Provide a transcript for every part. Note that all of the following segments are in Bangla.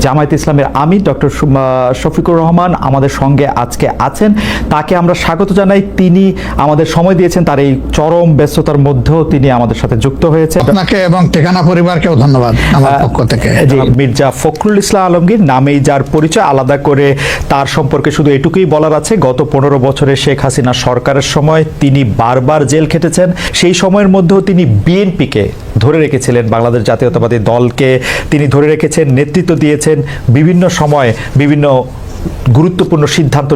জামায়াতে ইসলামের আমির ডক্টর শফিকুর রহমান আমাদের সঙ্গে আজকে আছেন। তাকে আমরা স্বাগত জানাই। তিনি আমাদের সময় দিয়েছেন, তার এই চরম ব্যস্ততার মধ্যেও তিনি আমাদের সাথে যুক্ত হয়েছে। আপনাকে এবং ঠিকানা পরিবারকেও ধন্যবাদ আমার পক্ষ থেকে। মির্জা ফখরুল ইসলাম আলমগীর নামেই যার পরিচয়, আলাদা করে তার সম্পর্কে শুধু এটুকুই বলার আছে, গত 15 বছরে শেখ হাসিনা সরকারের সময় তিনি বারবার জেল খেটেছেন। সেই সময়ের মধ্যেও তিনি বিএনপিকে ধরে রেখেছিলেন, বাংলাদেশ জাতীয়তাবাদী দলকে তিনি ধরে রেখেছেন, নেতৃত্ব দিয়েছেন, বিভিন্ন সময় বিভিন্ন গুরুত্বপূর্ণ সিদ্ধান্ত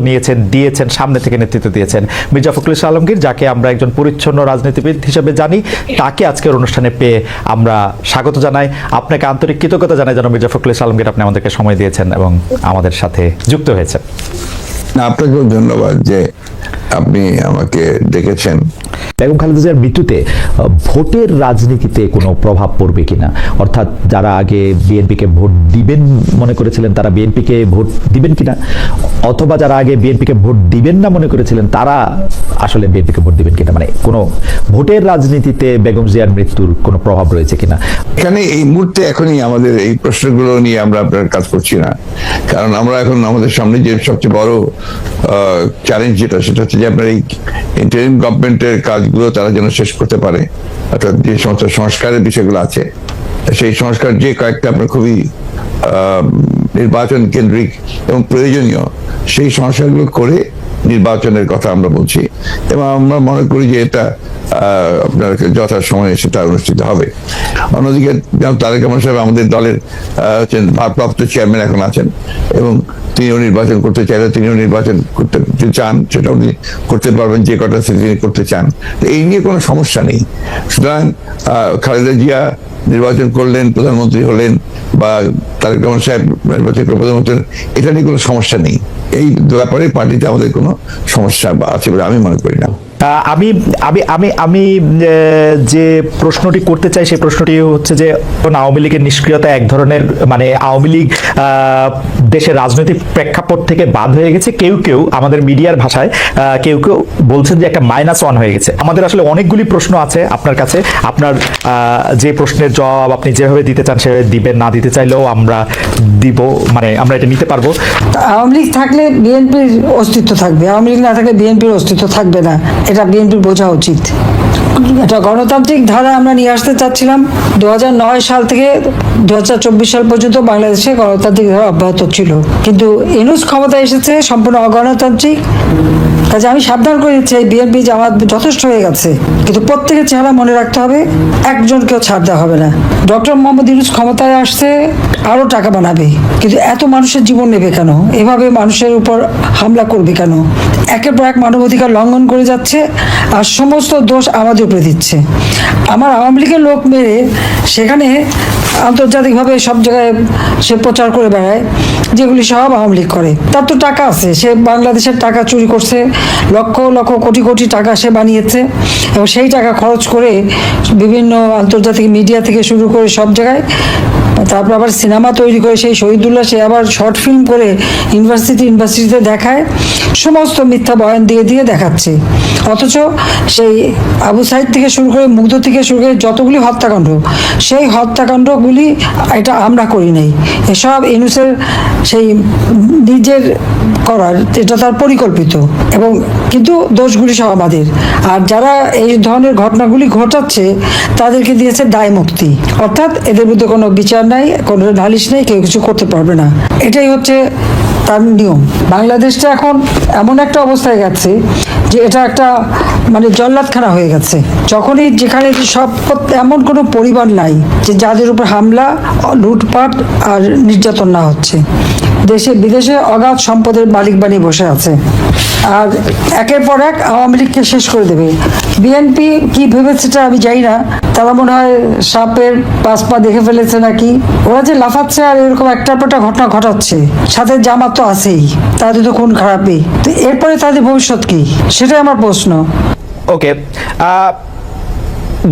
দিয়েছেন, সামনে থেকে নেতৃত্ব দিয়েছেন। মির্জা ফখরুল ইসলাম আলমগীর, যাকে আমরা একজন পরিচ্ছন্ন রাজনীতিবিদ হিসেবে জানি, তাকে আজকের অনুষ্ঠানে পেয়ে আমরা স্বাগত জানাই। আপনাকে আন্তরিক কৃতজ্ঞতা জানাই যেন মির্জা ফখরুল ইসলাম আলমগীর আপনি আমাদেরকে সময় দিয়েছেন এবং আমাদের সাথে যুক্ত হয়েছেন। আপনাকেও ধন্যবাদ যে আপনি আমাকে ডেকেছেন। বেগম খালেদা জিয়ার মৃত্যুতে ভোটের রাজনীতিতে কোনো প্রভাব পড়বে কিনা, অর্থাৎ যারা আগে বিএনপিকে ভোট দিবেন মনে করেছিলেন তারা বিএনপিকে ভোট দিবেন কিনা, অথবা যারা আগে বিএনপিকে ভোট দিবেন না মনে করেছিলেন তারা আসলে বিএনপিকে ভোট দিবেন কিনা, মানে কোনো ভোটের রাজনীতিতে বেগম জিয়ার মৃত্যুর কোনো প্রভাব রয়েছে কিনা। এখানে এই মুহূর্তে এখনই আমাদের এই প্রশ্নগুলো নিয়ে আমরা আপনার কাজ করছি না, কারণ আমরা এখন আমাদের সামনে যে সবচেয়ে বড় চ্যালেঞ্জ সেটা হচ্ছে যে আপনার এই ইন্টারিম গভর্নমেন্টের কাজগুলো তারা যেন শেষ করতে পারে, অর্থাৎ যে সমস্ত সংস্কারের বিষয়গুলো আছে সেই সংস্কার যে কয়েকটা আপনার খুবই নির্বাচন কেন্দ্রিক এবং প্রয়োজনীয়, সেই সংস্কারগুলো করে নির্বাচনের কথা আমরা বলছি এবং আমরা মনে করি যে এটা আপনার যথাসময়ে সেটা অনুষ্ঠিত হবে। অন্যদিকে তারেক রহমান সাহেব আমাদের দলের ভারপ্রাপ্ত চেয়ারম্যান এখন আছেন এবং তিনিও নির্বাচন করতে চাইলে তিনিও নির্বাচন করতে চান, সেটা উনি করতে পারবেন যে কটা তিনি করতে চান। এই নিয়ে কোনো সমস্যা নেই। সুতরাং খালেদা জিয়া নির্বাচন করলেন, প্রধানমন্ত্রী হলেন, বা তারেক রহমান সাহেব নির্বাচন করে প্রধানমন্ত্রী, এটা নিয়ে কোনো সমস্যা নেই। এই ব্যাপারে পার্টিতে আমাদের কোনো সমস্যা আছে বলে আমি মনে করি না। আমি আমি আমি আমি যে প্রশ্নটি করতে চাই সেই প্রশ্নটি হচ্ছে যে আওয়ামী লীগের নিষ্ক্রিয়তা এক ধরনের, মানে আওয়ামী লীগ দেশের রাজনৈতিক প্রেক্ষাপট থেকে বাদ হয়ে গেছে, কেউ কেউ আমাদের মিডিয়ার ভাষায় কেউ কেউ বলছেন যে একটা -1 হয়ে গেছে। আমাদের আসলে অনেকগুলি প্রশ্ন আছে আপনার কাছে, আপনার যে প্রশ্নের জবাব আপনি যেভাবে দিতে চান সেভাবে দিবেন, না দিতে চাইলেও আমরা দিব, মানে আমরা এটা নিতে পারবো। আওয়ামী লীগ থাকলে বিএনপির অস্তিত্ব থাকবে, আওয়ামী লীগ না থাকলে বিএনপির অস্তিত্ব থাকবে না, এটা বিএনপির বোঝা উচিত। এটা গণতান্ত্রিক ধারা আমরা নিয়ে আসতে চাচ্ছিলাম। 2009 সাল থেকে 2024 সাল পর্যন্ত বাংলাদেশে গণতান্ত্রিক ধারা অব্যাহত ছিল, কিন্তু ইউনূস ক্ষমতায় এসেছে সম্পূর্ণ অগণতান্ত্রিক। কাজে আমি সাবধান করে দিচ্ছি, বিএনপি জামাত যথেষ্ট হয়ে গেছে, কিন্তু প্রত্যেকের চেহারা মনে রাখতে হবে, একজনকেও ছাড় দেওয়া হবে না। ডক্টর মোহাম্মদ ইউনূস ক্ষমতায় আসছে আরও টাকা বানাবে, কিন্তু এত মানুষের জীবন নেবে কেন, এভাবে মানুষের উপর হামলা করবে কেন, একের পর এক মানবাধিকার লঙ্ঘন করে যাচ্ছে, আর সমস্ত দোষ আমাদের উপরে দিচ্ছে। আমার আওয়ামী লীগের লোক মেরে সেখানে আন্তর্জাতিকভাবে সব জায়গায় সে প্রচার করে বেড়ায়, যেগুলি সব আওয়ামী লীগ করে। তার তো টাকা আছে, সে বাংলাদেশের টাকা চুরি করছে, লক্ষ লক্ষ কোটি কোটি টাকা সে বানিয়েছে এবং সেই টাকা খরচ করে বিভিন্ন আন্তর্জাতিক মিডিয়া থেকে শুরু করে সব জায়গায়, তারপর আবার সিনেমা তৈরি করে সেই শহীদুল্লাহ সে আবার শর্ট ফিল্ম করে ইউনিভার্সিটিতে দেখায়, সমস্ত মিথ্যা বয়ান দিয়ে দেখাচ্ছে। অথচ সেই আবু সাইদ থেকে শুরু করে মুগ্ধ থেকে শুরু করে যতগুলি হত্যাকাণ্ড, সেই হত্যাকাণ্ডগুলি এটা আমরা করি নাই, এসব ইউনূসের সেই নিজের করার, এটা তার পরিকল্পিত, এবং কিন্তু দোষগুলি সব আমাদের। আর যারা এই ধরনের ঘটনাগুলি ঘটাচ্ছে তাদেরকে দিয়েছে দায় মুক্তি, অর্থাৎ এদের মধ্যে কোনো বিচার নাই, কোনো নালিশ নেই, কেউ কিছু করতে পারবে না। এটাই হচ্ছে তার নিয়ম। বাংলাদেশটা এখন এমন একটা অবস্থায় গেছে যে এটা একটা মানে জল্লাদখানা হয়ে গেছে। যখনই যেখানে সব, এমন কোনো পরিবার নাই যে যাদের উপর হামলা, লুটপাট আর নির্যাতন না হচ্ছে। দেশে বিদেশে অগাধ সম্পদের মালিক বানিয়ে বসে আছে, আর একের পর এক আওয়ামী লীগকে শেষ করে দেবে। বিএনপি কি ভেবেছে আমি জানি না, তারা মনে হয় সাপের 5 পা দেখে ফেলেছে নাকি, ওরা যে লাফাচ্ছে আর এরকম একটার পর একটা ঘটনা ঘটাচ্ছে, সাথে জামাত তো আছেই, তাদের তো খুন খারাপই, তো এরপরে তাদের ভবিষ্যৎ কি, সেটাই আমার প্রশ্ন। ওকে,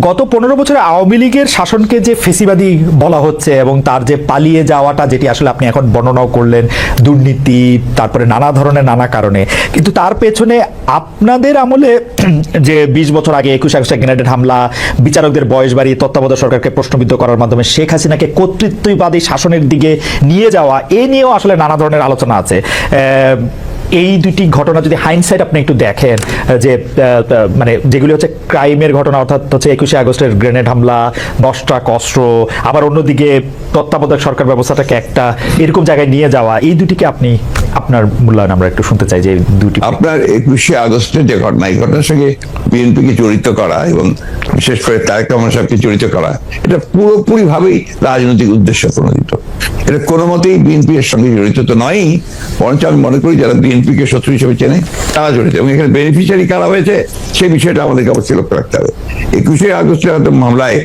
গত 15 বছরে আওয়ামী লীগের শাসনকে যে ফেসিবাদী বলা হচ্ছে এবং তার যে পালিয়ে যাওয়াটা, যেটি আসলে আপনি এখন বর্ণনাও করলেন, দুর্নীতি, তারপরে নানা ধরনের নানা কারণে, কিন্তু তার পেছনে আপনাদের আমলে যে 20 বছর আগে 21 আগস্টে গ্রেনেড হামলা, বিচারকদের বয়স বাড়িয়ে তত্ত্বাবধায়ক সরকারকে প্রশ্নবিদ্ধ করার মাধ্যমে শেখ হাসিনাকে কর্তৃত্ববাদী শাসনের দিকে নিয়ে যাওয়া, এ নিয়েও আসলে নানা ধরনের আলোচনা আছে। এই দুটি ঘটনা যদি হাইন্ডসাইড আপনি একটু দেখেন, যে মানে যেগুলি হচ্ছে ক্রাইমের ঘটনা, অর্থাৎ হচ্ছে 21 আগস্টের গ্রেনেড হামলা, 10টা অস্ত্র, আবার অন্যদিকে তত্ত্বাবধায়ক সরকার ব্যবস্থাটাকে একটা এরকম জায়গায় নিয়ে যাওয়া, এই দুটিকে আপনি আপনার মূল্যায়ন আমরা একটু শুনতে চাই। যে দুটি আপনার 21 আগস্টের যে ঘটনা, এই ঘটনার সঙ্গে বিএনপিকে জড়িত করা এবং বিশেষ করে তারেক রহমান সাহেবকে জড়িত করা, এটা পুরোপুরি ভাবেই রাজনৈতিক উদ্দেশ্য প্রণোদিত। এটা কোনো মতেই বিএনপির সঙ্গে জড়িত তো নয়ই, বরঞ্চ আমি মনে করি যারা বিএনপিকে শত্রু হিসেবে চেনে তারা জড়িত, এবং এখানে বেনিফিশিয়ারি কারা হয়েছে সেই বিষয়টা আমাদেরকে অবশ্যই লক্ষ্য রাখতে হবে। 21 আগস্টের মামলায়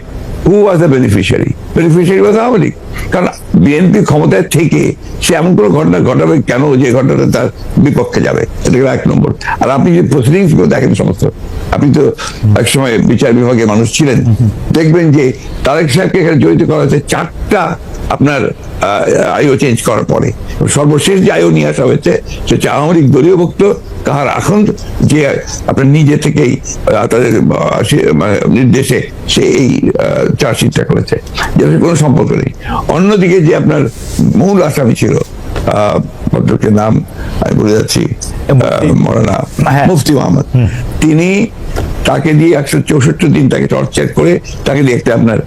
who was the beneficiary? Beneficiary was Awami League. কারণ বিএনপি ক্ষমতায় থেকে সে এমন কোনো ঘটনা ঘটাবে কেন যে ঘটনাটা তার বিপক্ষে যাবে? এটা গেল 1 নম্বর। আর আপনি যে প্রসিডিংস গুলো দেখেন সমস্ত, আপনি তো একসময় বিচার বিভাগের মানুষ ছিলেন, দেখবেন যে তারেক সাহেবকে এখানে জড়িত করা হয়েছে 4টা আপনার আইও চেঞ্জ করার পরে। সর্বশেষ যে আইও নিয়ে আসা হয়েছে সে হচ্ছে আওয়ামী লীগ দলীয় ভুক্ত কাহার এখন যে আপনার নিজে থেকেই তাদের নির্দেশে সে এই চার্জশিটটা করেছে, যার কোনো সম্পর্ক নেই। অন্যদিকে যে আপনার মূল আসামি ছিল, ভদ্রকের নাম আমি বলে যাচ্ছি, মৌলানা মুফতি মোহাম্মদ, তিনি তাকে দিয়ে 164 দিন তাকে টর্চার করে তাকে দিয়ে একটা আপনার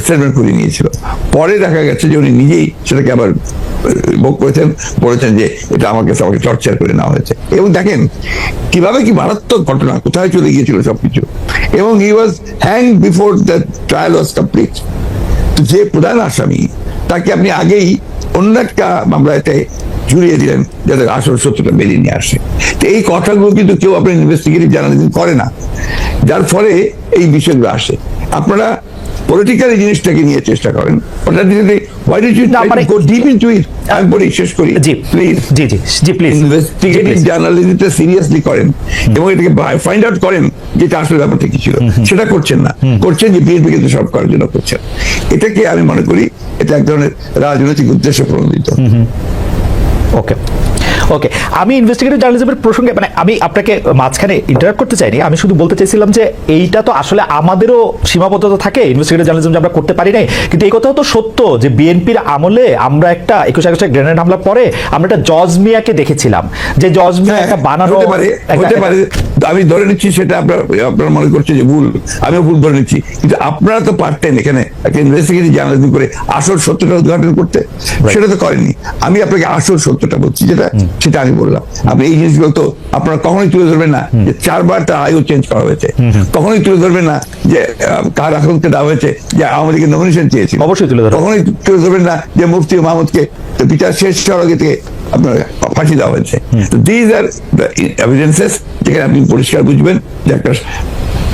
স্টেটমেন্ট করে নিয়েছিল। পরে দেখা গেছে যে উনি নিজেই সেটাকে আবার ভোগ করেছেন, বলেছেন যে এটা আমাকে টর্চার করে নেওয়া হয়েছে। এবং দেখেন কিভাবে কি মারাত্মক ঘটনা, কোথায় চলে গিয়েছিল সবকিছু। এবং he was hang before the trial was complete. তো যে প্রধান আসামি তাকে আপনি আগেই অন্য একটা মামলাতে জুড়িয়ে দিলেন যাতে আসল সত্যটা বেরিয়ে নিয়ে আসে। তো এই কথাগুলো কিন্তু কেউ আপনার ইনভেস্টিগেটিভ জার্নালিজম করে না, যার ফলে এই বিষয়গুলো আসে। আপনারা পলিটিক্যাল জিনিসটাকে নিয়ে চেষ্টা করেন, ওটা দিতে আমি বলি শেষ করি প্লিজ। ইনভেস্টিগেটিভ জার্নালিজমটা সিরিয়াসলি করেন এবং এটাকে ফাইন্ড আউট করেন যেটা আসলে ব্যাপারটা কি ছিল। সেটা করছেন না, করছেন যে বিএনপি কিন্তু সব করার জন্য করছেন। এটাকে আমি মনে করি এটা এক ধরনের রাজনৈতিক উদ্দেশ্য প্রণোদিত। ওকে ওকে, আমি ইনভেস্টিগেটিভ জার্নালিজমের প্রসঙ্গে মানে আমি আপনাকে মাঝখানে ইন্টারাপ্ট করতে চাইনি, আমি শুধু বলতে চাইছিলাম যে এইটা তো আসলে আমাদেরও সীমাবদ্ধতা থাকে, ইনভেস্টিগেটিভ জার্নালিজম যে আমরা করতে পারি নাই, কিন্তু এই কথাও তো সত্য যে বিএনপির আমলে আমরা একটা 21 আগস্টে গ্রেনেড হামলার পরে আমরা একটা জজ মিয়াকে দেখেছিলাম, যে জজ মিয়া একটা বানানো হতে পারে। আমি ধরে নিচ্ছি সেটা আপনারা মনে করছেন যে ভুল, আমিও ভুল ধরে নিচ্ছি, কিন্তু আপনারা তো পারতেন এখানে একটা ইনভেস্টিগেটিভ জার্নালিজম করে আসল সত্যটা উদ্ঘাটন করতে, সেটা তো করেননি। আমি আপনাকে আসল সত্যটা বলছি যেটা, সেটা আমি বললাম। আপনি এই জিনিসগুলো তো আপনারা কখনোই তুলে ধরবেন না যে 4বার তার আয়ু চেঞ্জ করা হয়েছে, কখনোই তুলে ধরবেন না যে কার আখলকে দেওয়া হয়েছে যে আওয়ামী লীগের নমিনেশন চেয়েছিল, অবশ্যই তুলে ধরবেন। কখনোই তুলে ধরবেন না যে মুফতি মাহমুদকে বিচার শেষ হওয়ার আগে থেকে আপনার ফাঁসি দেওয়া হয়েছে। দিজ আর দ্য এভিডেন্সেস, যেখানে আপনি পরিষ্কার বুঝবেন যে একটা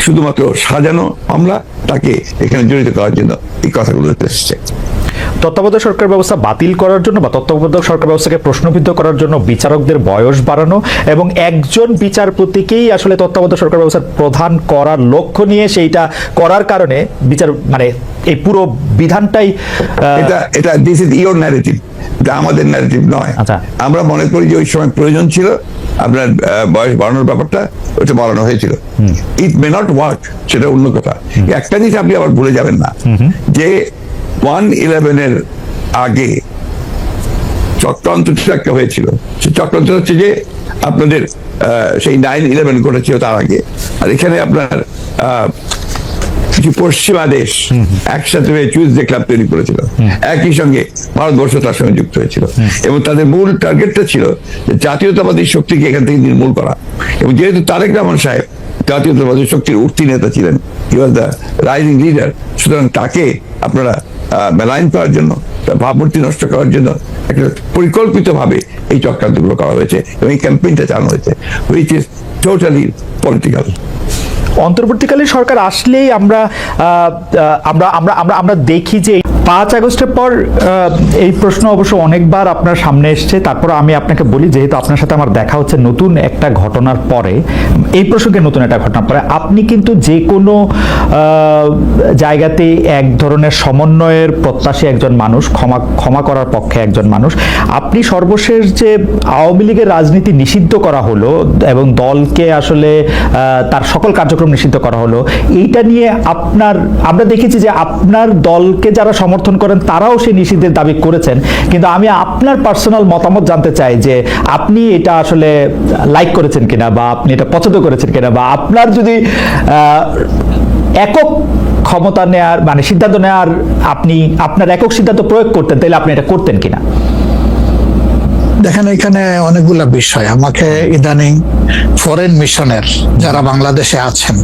শুধুমাত্র সাজানো মামলা, তাকে এখানে জড়িত করার জন্য এই কথাগুলো এসেছে। তত্ত্বাবধায়ক সরকার ব্যবস্থা বাতিল করার জন্য বা তত্ত্বাবধায়ক সরকার ব্যবস্থাকে প্রশ্নবিদ্ধ করার জন্য বিচারকদের বয়স বাড়ানো এবং একজন বিচারপতিকেই আসলে তত্ত্বাবধায়ক সরকার ব্যবস্থার প্রধান করার লক্ষ্য নিয়ে সেইটা করার কারণে বিচার মানে এই পুরো বিধানটাই এটা দিস ইজ ইওর ন্যারেটিভ, এটা আমাদের ন্যারেটিভ নয়। আচ্ছা, আমরা মনে করি যে ওই সময় প্রয়োজন ছিল আপনার বয়স বাড়ানোর ব্যাপারটা, ওটা বাড়ানো হয়েছিল। ইট মে নট ওয়ার্ক, সেটা অন্য কথা। একটা জিনিস আপনি আবার ভুলে যাবেন না যে 1/11 আগে চক্রান্তটা একটা হয়েছিল। সেই চক্রান্ত হচ্ছে যে আপনাদের সেই 9/11 ঘটেছিল তার আগে, আর এখানে আপনার কিছু পশ্চিমা দেশ একসাথে হয়ে চুইজডে ক্লাব তৈরি করেছিল, একই সঙ্গে ভারতবর্ষ তার সঙ্গে যুক্ত হয়েছিল, এবং তাদের মূল টার্গেটটা ছিল যে জাতীয়তাবাদী শক্তিকে এখান থেকে নির্মূল করা। এবং যেহেতু তারেক রহমান সাহেব জাতীয়তাবাদী শক্তির উঠতি নেতা ছিলেন, হি ওয়াজ দ্য রাইজিং লিডার, সুতরাং তাকে আপনারা মেলাইন করার জন্য, তার ভাবমূর্তি নষ্ট করার জন্য একটা পরিকল্পিতভাবে এই চক্রান্তগুলো করা হয়েছে এবং এই ক্যাম্পেইনটা চালানো হয়েছে, হুইচ ইজ টোটালি পলিটিক্যাল। অন্তর্বর্তীকালীন সরকার আসলেই আমরা আমরা আমরা আমরা আমরা দেখি যে 5 আগস্টের পর এই প্রশ্ন অবশ্য অনেকবার আপনার সামনে এসছে। তারপর আমি আপনাকে বলি, যেহেতু আপনার সাথে আমার দেখা হচ্ছে নতুন একটা ঘটনার পরে, এই প্রসঙ্গে নতুন একটা ঘটনার পরে, আপনি কিন্তু যে কোনো জায়গাতে এক ধরনের সমন্বয়ের প্রত্যাশী একজন মানুষ, ক্ষমা করার পক্ষে একজন মানুষ। আপনি সর্বশেষ যে আওয়ামী লীগের রাজনীতি নিষিদ্ধ করা হলো এবং দলকে আসলে তার সকল কার্যক্রম নিষিদ্ধ করা হলো, এইটা নিয়ে আমরা দেখেছি যে আপনার দলকে যারা সমর্থন করেন তারাও সেই নিষিদ্ধের দাবি করেছেন। কিন্তু আমি আপনার পার্সোনাল মতামত জানতে চাই যে আপনি এটা আসলে লাইক করেছেন কিনা, বা আপনি এটা পছন্দ করেছেন কিনা, বা আপনার যদি একক ক্ষমতা নেয়ার মানে সিদ্ধান্ত নেওয়ার, আপনি আপনার একক সিদ্ধান্ত প্রয়োগ করতেন, তাহলে আপনি এটা করতেন কিনা? দেখেন, এখানে অনেকগুলা বিষয়। আমাকে ইদানিং ফরেন মিশনের যারা বাংলাদেশে আছেন,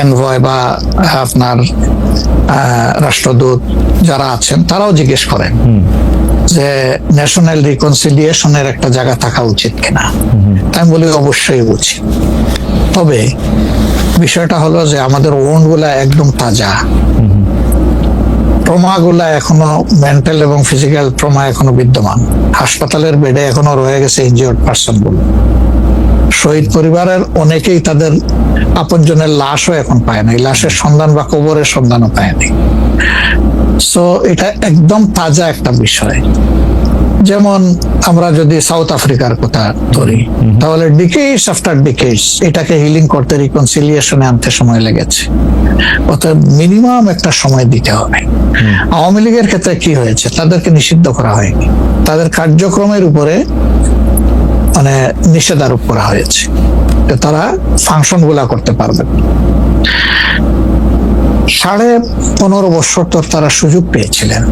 এনভয় বা আপনার রাষ্ট্রদূত যারা আছেন, তারাও জিজ্ঞেস করেন যে ন্যাশনাল রিকনসিলিয়েশনের একটা জায়গা থাকা উচিত কিনা। আমি বলি অবশ্যই উচিত। তবে বিষয়টা হলো যে আমাদের ওন্ড গুলা একদম তাজা, ট্রমাগুলা এখনো, মেন্টাল এবং ফিজিক্যাল ট্রমা এখনো বিদ্যমান। হাসপাতালের বেডে এখনো রয়ে গেছে ইনজিওর্ড পার্সন গুলো। শহীদ পরিবারের অনেকেই তাদের আপনজনের লাশও এখন পায় না, লাশের সন্ধান বা কবরের সন্ধানও পায়নি। সো এটা একদম তাজা একটা বিষয়। যেমন আমরা যদি সাউথ আফ্রিকার কথা ধরি, তাহলে ডিকেডস আফটার ডিকেডস এটাকে হিলিং করতে, রিকনসিলিয়েশনে আনতে সময় লেগেছে। অতএব মিনিমাম একটা সময় দিতে হবে। আওয়ামী লীগের ক্ষেত্রে কি হয়েছে, তাদেরকে নিষিদ্ধ করা হয়নি, তাদের কার্যক্রমের উপরে মানে নিষেধারোপ করা হয়েছে, তারা ফাংশন গুলা করতে পারবে। 15.5 বছর তো তারা সুযোগ পেয়েছিলেন।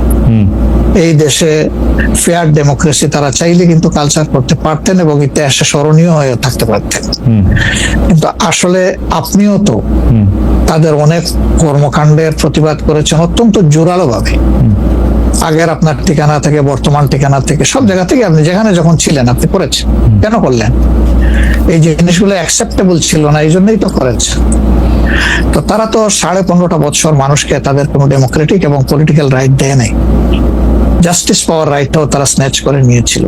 এই দেশে ফেয়ার ডেমোক্রেসি তারা চাইলে কিন্তু কালচার করতে পারতেন এবং ইতিহাসে স্মরণীয় হয়ে থাকতে পারতেন। কিন্তু আসলে আপনিও তো তাদের অনেক কর্মকাণ্ডের প্রতিবাদ করেছেন অত্যন্ত জোরালো ভাবে। আগের আপনার ঠিকানা থেকে, বর্তমান ঠিকানা থেকে, সব জায়গা থেকে আপনি যেখানে যখন ছিলেন আপনি করেছেন। কেন করলেন? এই যে জিনিসগুলো অ্যাকসেপ্টেবল ছিল না, এই জন্যই তো করেছেন। তো তারা তো 15.5 বছর মানুষকে তাদের কোনো ডেমোক্রেটিক এবং পলিটিক্যাল রাইট দেয় নাই। জাস্টিস পাওয়ার রাইটটাও তারা স্ন্যাচ করে নিয়েছিল।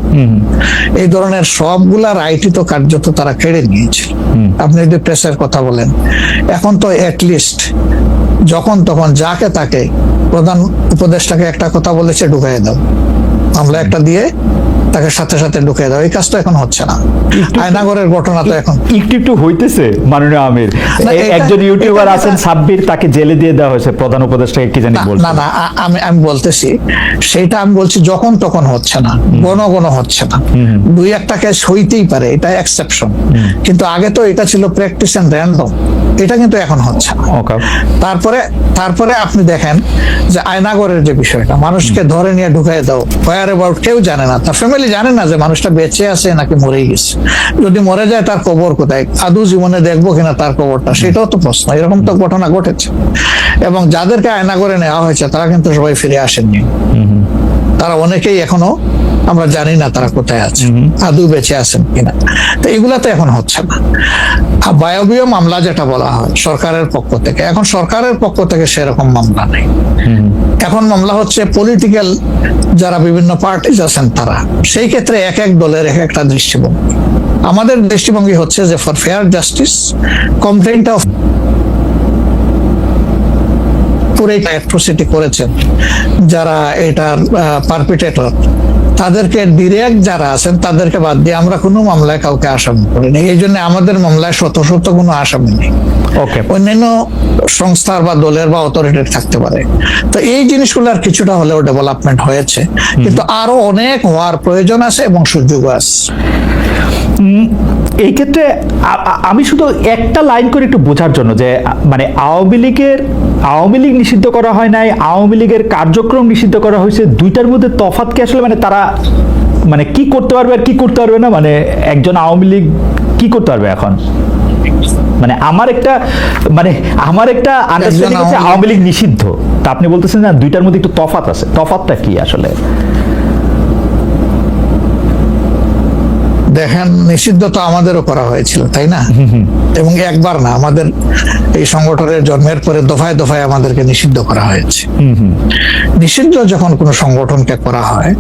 এই ধরনের সবগুলা রাইটই তো কার্যত তারা কেড়ে নিয়েছিল। আপনি যদি প্রেসের কথা বলেন, এখন তো অ্যাটলিস্ট যখন তখন যাকে তাকে প্রধান উপদেষ্টাকে একটা কথা বলেছে ঢুকাই দাও, মামলা একটা দিয়ে তাকে সাথে সাথে ঢুকিয়ে দাও, এই কাজ তো এখন হচ্ছে না। আয়নাগরের ঘটনা তো এখন একটু হইতেছে। মাননীয় আমির, একজন ইউটিউবার আছেন সাব্বির, তাকে জেলে দিয়ে দেওয়া হয়েছে প্রধান উপদেষ্টাকে কি জানি বলছে। না আমি বলতেছি সেইটা, আমি বলছি যখন তখন হচ্ছে না, ঘন হচ্ছে না। 2-1টা কেস হইতেই পারে, এটা এক্সেপশন, কিন্তু আগে তো এটা ছিল প্র্যাকটিস এন্ড র্যান্ডম। এটা কিন্তু এখন হচ্ছে না। তারপরে আপনি দেখেন যে আয়নাগরের যে বিষয়টা, মানুষকে ধরে নিয়ে ঢুকাই দাও, হোয়ার অ্যাবাউট কেউ জানে না, তার ফ্যামিলি জানে না যে মানুষটা বেঁচে আছে নাকি মরেই গেছে। যদি মরে যায় তার কবর কোথায়, আদৌ জীবনে দেখবো কিনা তার কবরটা, সেটাও তো প্রশ্ন। এরকম তো ঘটনা ঘটেছে। এবং যাদেরকে আয়নাগরে নেওয়া হয়েছে তারা কিন্তু সবাই ফিরে আসেননি। তারা অনেকেই এখনো আমরা জানি না তারা কোথায় আছে, আদৌ বেঁচে আছেন কিনা। তো এগুলা তো এখন হচ্ছে না। আর বায়বীয় মামলা যেটা বলা হয় সরকারের পক্ষ থেকে, এখন সরকারের পক্ষ থেকে সেরকম মামলা নেই। এখন মামলা হচ্ছে পলিটিক্যাল যারা বিভিন্ন পার্টিজ আছেন তারা। সেই ক্ষেত্রে এক এক দলের এক একটা দৃষ্টিভঙ্গি। আমাদের দৃষ্টিভঙ্গি হচ্ছে যে for fair justice complaint of পুরো অ্যাট্রোসিটি করেছেন যারা এটার পারপিটেটর, তাদেরকে ডিরেক্ট যারা আছেন তাদেরকে বাদ দিয়ে আমরা কোনো মামলায় কাউকে আসামি করিনি। এই জন্য আমাদের মামলায় শত কোনো আসামি নেই। অন্যান্য সংস্থার বা দলের বা অথরিটির থাকতে পারে। তো এই জিনিসগুলোর কিছুটা হলেও ডেভেলপমেন্ট হয়েছে, কিন্তু আরো অনেক হওয়ার প্রয়োজন আছে এবং সুযোগও আছে। এই ক্ষেত্রে আমি শুধু একটা লাইন করে একটু বোঝার জন্য, যে মানে আওয়ামী লীগ নিষিদ্ধ করা হয় নাই, আওয়ামী লীগের কার্যক্রম নিষিদ্ধ করা হয়েছে, দুইটার মধ্যে তফাৎ কি আসলে? মানে তারা মানে কি করতে পারবে আর কি করতে পারবে না, মানে একজন আওয়ামী লীগ কি করতে পারবে এখন? মানে আমার একটা আন্ডারস্ট্যান্ডিং হচ্ছে আওয়ামী লীগ নিষিদ্ধ, তা আপনি বলতেছেন না দুইটার মধ্যে একটু তফাৎ আছে। তফাৎটা কি আসলে? দেখেন, নিষিদ্ধ তো আমাদেরও করা হয়েছিল, তাই না? এবং একবার না, আমাদের এই সংগঠনের জন্মের পরে দফায় দফায় আমাদেরকে নিষিদ্ধ করা হয়েছে। নিষিদ্ধ যখন কোনো সংগঠনকে করা হয়,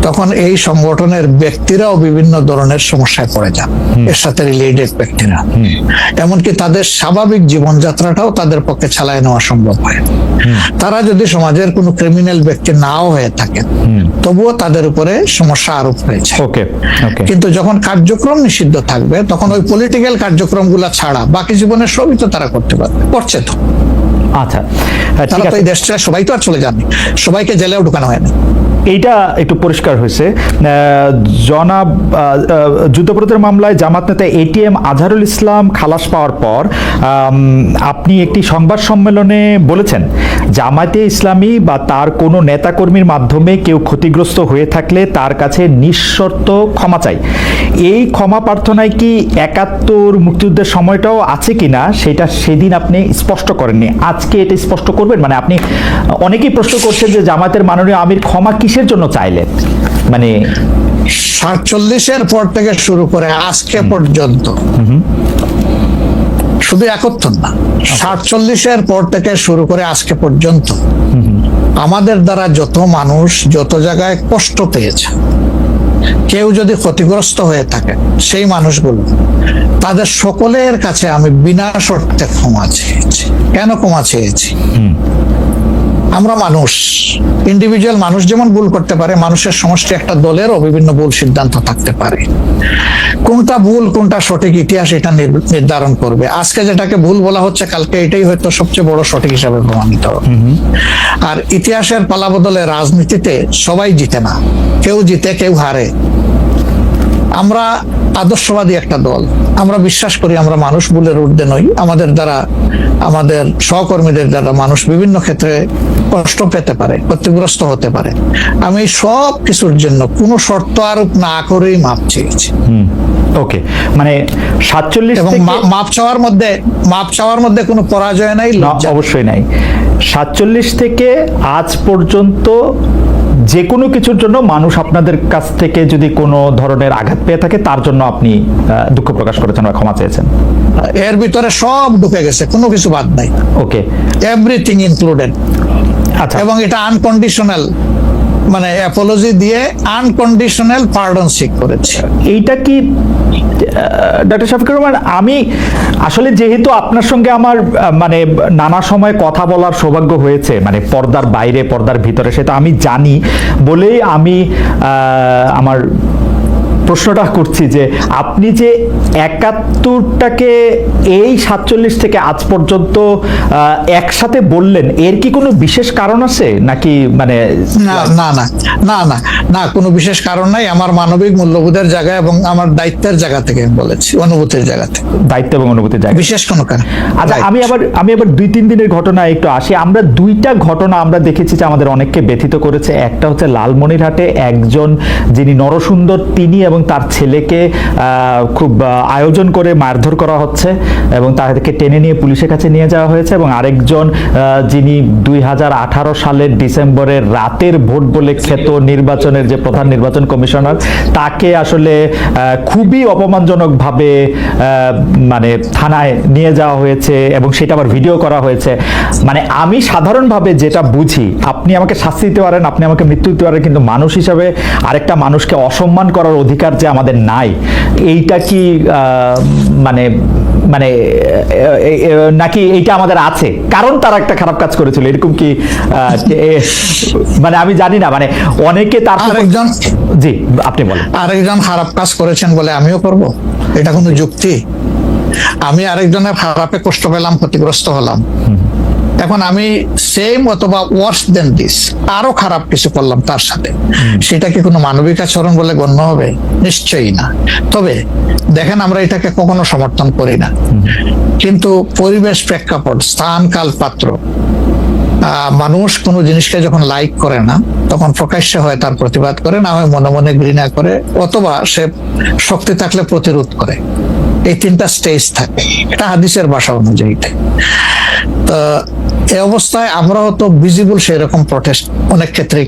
তখন এই সংগঠনের ব্যক্তিরাও বিভিন্ন ধরনের সমস্যায় পড়ে যান, এর সাথে রিলেটেড ব্যক্তিরা। এমনকি তাদের স্বাভাবিক জীবনযাত্রাটাও তাদের পক্ষে চালায় নেওয়া সম্ভব হয়। তারা যদি সমাজের কোনো ক্রিমিনাল ব্যক্তি নাও হয়ে থাকেন, তবুও তাদের উপরে সমস্যা আরোপ হয়েছে। কিন্তু যখন কার্যক্রম নিষিদ্ধ থাকবে, তখন ওই পলিটিক্যাল কার্যক্রমগুলো ছাড়া বাকি জীবনের সবই তো তারা করতে পারবে, করছে তো। আচ্ছা, তারা তো এই দেশ ছেড়ে সবাই তো আর চলে যাননি, সবাইকে জেলেও ঢুকানো হয়নি। এইটা একটু পরিষ্কার হয়েছে। জনাব যুদ্ধাপরাধের মামলায় জামাত নেতা এটিএম আজহারুল ইসলাম খালাস পাওয়ার পর আপনি একটি সংবাদ সম্মেলনে বলেছেন, জামায়াতে ইসলামী বা তার কোনো নেতাকর্মীর মাধ্যমে কেউ ক্ষতিগ্রস্ত হয়ে থাকলে তার কাছে নিঃশর্ত ক্ষমা চাই। এই ক্ষমা প্রার্থনায় কি ৭১ মুক্তিযুদ্ধের সময়টাও আছে কিনা সেটা সেদিন আপনি স্পষ্ট করেননি, আজকে এটা স্পষ্ট করবেন? মানে আপনি, অনেকেই প্রশ্ন করছেন যে জামায়াতের মাননীয় আমির ক্ষমা কিসের জন্য চাইলেন? মানে ৪৭-এর পর থেকে শুরু করে আজকে পর্যন্ত, শুধু ৭১ না, ৪৭-এর পর থেকে শুরু করে আজকে পর্যন্ত আমাদের দ্বারা যত মানুষ যত জায়গায় কষ্ট পেয়েছে, কেউ যদি ক্ষতিগ্রস্ত হয়ে থাকে, সেই মানুষগুলো, তাদের সকলের কাছে আমি বিনা শর্তে ক্ষমা চেয়েছি। কেন ক্ষমা চেয়েছি? আমরা মানুষ, ইন্ডিভিজুয়াল মানুষ যেমন ভুল করতে পারে, মানুষের সমষ্টি একটা দলেরও বিভিন্ন ভুল সিদ্ধান্ত থাকতে পারে। কোনটা ভুল কোনটা সঠিক ইতিহাস এটা নির্ধারণ করবে। আজকে যেটাকে ভুল বলা হচ্ছে, কালকে এটাই হয়তো সবচেয়ে বড় সঠিক হিসাবে প্রমাণিত হবে। আর ইতিহাসের পালাবদলে রাজনীতিতে সবাই জিতে না, কেউ জিতে কেউ হারে। আমরা আদর্শবাদী একটা দল, আমরা বিশ্বাস করি আমরা মানুষ ভুলের ঊর্ধ্বে নই। আমাদের দ্বারা, আমাদের সহকর্মীদের দ্বারা মানুষ বিভিন্ন ক্ষেত্রে কষ্ট পেতে পারে, ক্ষতিগ্রস্ত হতে পারে। আমি সব কিছুর জন্য কোনো শর্ত আরোপ না করেই মাপ চেয়েছি। ওকে, মানে ৪৭ এবং মাপ চাওয়ার মধ্যে কোনো পরাজয় নাই, অবশ্যই নাই। ৪৭ থেকে আজ পর্যন্ত যে কোনো কিছুর জন্য মানুষ আপনাদের কাছ থেকে যদি কোনো ধরনের আঘাত পেয়ে থাকে, তার জন্য আপনি দুঃখ প্রকাশ করেছেন বা ক্ষমা চেয়েছেন। এর ভিতরে সব ঢুকে গেছে, কোনো কিছু বাদ নাই। ওকে, এভরিথিং ইনক্লুডেড। আচ্ছা, এবং এটা আনকন্ডিশনাল, মানে অ্যাপোলজি দিয়ে আনকন্ডিশনাল পার্ডন সিক করেছে। এইটা কি ডক্টর শফিকুর রহমান, আমি আসলে যেহেতু আপনার সঙ্গে আমার মানে নানা সময় কথা বলার সৌভাগ্য হয়েছে, মানে পর্দার বাইরে পর্দার ভিতরে, সেটা আমি জানি বলেই আমি আমার প্রশ্নটা করছি যে আপনি যে ৭১টাকে এই ৪৭ থেকে আজ পর্যন্ত একসাথে বললেন, এর কি কোনো বিশেষ কারণ আছে নাকি? মানে না না না না না না, কোনো বিশেষ কারণ নাই। আমার মানবিক মূল্যবোধের জায়গা এবং আমার দায়িত্বের জায়গা থেকে বলেছি, অনুভূতির জায়গা থেকে। দায়িত্ব এবং অনুভূতির জায়গা, বিশেষ কোনো কারণ। আচ্ছা, আমি আবার ২-৩ দিনের ঘটনা একটু আসি। আমরা দুইটা ঘটনা আমরা দেখেছি যে আমাদের অনেককে ব্যথিত করেছে। একটা হচ্ছে লালমনিরহাটে একজন যিনি নরসুন্দর, তিনি এবং তার ছেলেকে খুব আয়োজন করে মারধর করা হচ্ছে এবং তাদেরকে টেনে নিয়ে পুলিশের কাছে নিয়ে যাওয়া হয়েছে। এবং আরেকজন যিনি ২০১৮ সালের ডিসেম্বরের রাতের ভোট বলে খ্যাত নির্বাচনের যে প্রধান নির্বাচন কমিশনার, তাকে আসলে খুবই অপমানজনকভাবে মানে থানায় নিয়ে যাওয়া হয়েছে এবং সেটা আবার ভিডিও করা হয়েছে। মানে আমি সাধারণভাবে যেটা বুঝি, আপনি আমাকে শাস্তি দিতে পারেন, আপনি আমাকে মৃত্যু দিতে পারেন, কিন্তু মানুষ হিসাবে আরেকটা মানুষকে অসম্মান করার অধিকার যে আমাদের নাই, এইটা কি মানে মানে নাকি এইটা আমাদের আছে কারণ তারা একটা খারাপ কাজ করেছিল, এরকম কি? মানে আমি জানি না, মানে অনেকে তার আরেকজন, জি আপনি বলেন, আরেকজন খারাপ কাজ করেছেন বলে আমিও করব, এটা কোনো যুক্তি? আমি আরেকজনের খারাপে কষ্ট পেলাম, ক্ষতিগ্রস্ত হলাম, এখন আমি সেম অথবা ওয়ার্স দেন দিস আরো খারাপ কিছু করলাম তার সাথে, সেটা কি কোনো মানবিক আচরণ বলে গণ্য হবে? নিশ্চয়ই না। তবে দেখেন, আমরা এটাকে কখনো সমর্থন করি না, কিন্তু পরিবেশ, প্রেক্ষাপট, স্থান, কাল, পাত্র, মানুষ কোনো জিনিসকে যখন লাইক করে না, তখন প্রকাশ্যে হয় তার প্রতিবাদ করে, না হয় মনে মনে ঘৃণা করে, অথবা সে শক্তি থাকলে প্রতিরোধ করে। এই তিনটা স্টেজ থাকে, এটা হাদিসের ভাষা অনুযায়ী। তো এই অবস্থায় আমরাও তো ভিজিবল সেরকম প্রটেস্ট অনেক ক্ষেত্রে